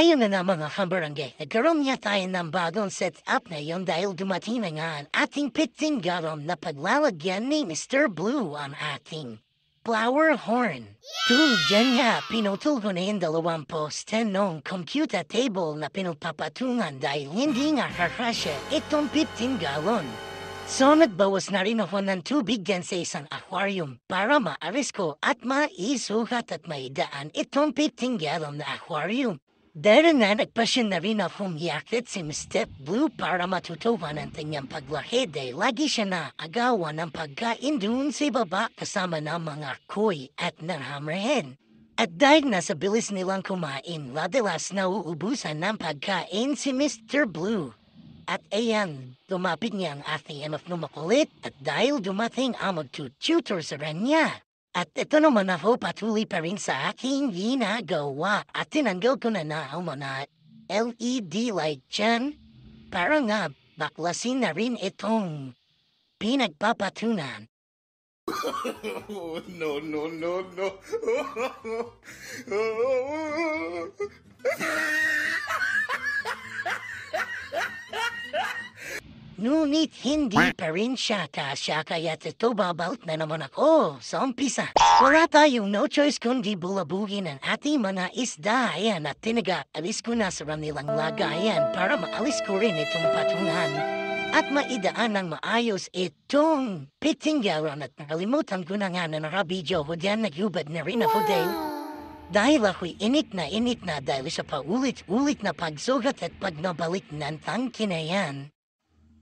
Ayun na mga kabarangay, nagkaroon niya tayo ng bagong setup ngayon dahil dumating na nga ang ating piting garom na paglalagyan ni Mr. Blue ang ating flower horn. Tulad dyan nga, pinutol ko na yung 2 poste ng computer table na pinagpapatungan dahil hindi nga kakasya itong 15 gallon. So nagbawas na rin ako ng tubig dyan sa isang aquarium para maaris ko at maisukat at maidaan itong 15 gallon na aquarium. Dahil na nagpasya na rin akong yakit si Mr. Blue para matutuwa ng kanyang paglaki dahil lagi siya na agawan ng pagkain doon sa baba kasama ng mga koy at nanhammerhen. At dahil nasa bilis nilang kumain, madalas na uubusan ng pagkain si Mr. Blue. At ayan, lumapit niya ang ating anak na makulit at dahil dumating ang mag-tutor sa kanya. At ito naman ako patuloy pa rin sa aking ginagawa at tinanggal ko na ang mga LED light dyan para nga baklasin na rin itong pinagpapatunan. No, no, no, no. Ngunit hindi pa rin siya kasya kaya't ito babalik na naman ako sa umpisa. Wala tayong no choice kundi bulabugin ang ating mga isda. Ayan at alis ko na sa nilang lagayan para maalis ko rin itong patungan. At maidaan ng maayos itong pitinggaran at nakalimutan ko na nga na nakabidyo ko diyan naghubad na rin ako dahil ako'y init na dahil sa paulit-ulit na pagsugat at pagnabalik ng tangke na yan.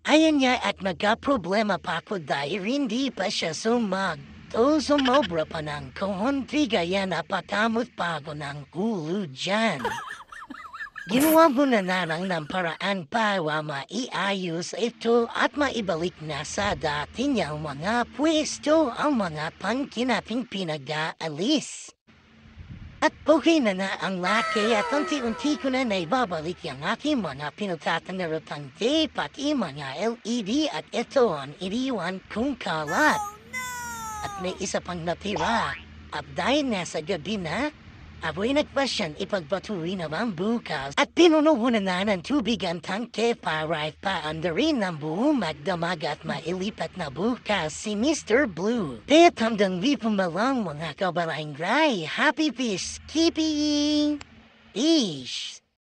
Ayan niya at magka-problema pa ako dahil hindi pa siya sumag. O sumobra pa ng konti gaya napakamot pa ako ng ulo dyan. Ginawa mo na lang ng paraan para maiayos ito at maibalik na sa dati niyang mga pwesto ang mga pangkinaping pinag-aalis. At okay na ang laki at unti-unti ko na naibabalik ang aking mga pinagtatanarapang tape pati mga LED at ito ang iniwan kong kalat. At may isa pang natira. At dahil nasa gabi na, ako'y nagpasyan ipagpatuloy naman bukas. At pinunuhunan na ng tubig ang tangke para ipaandarin ng buong magdamag at mailipat na bukas si Mr. Blue. Kaya't hanggang di pumalang mga kabarangay. Happy peacekeeping! Peace!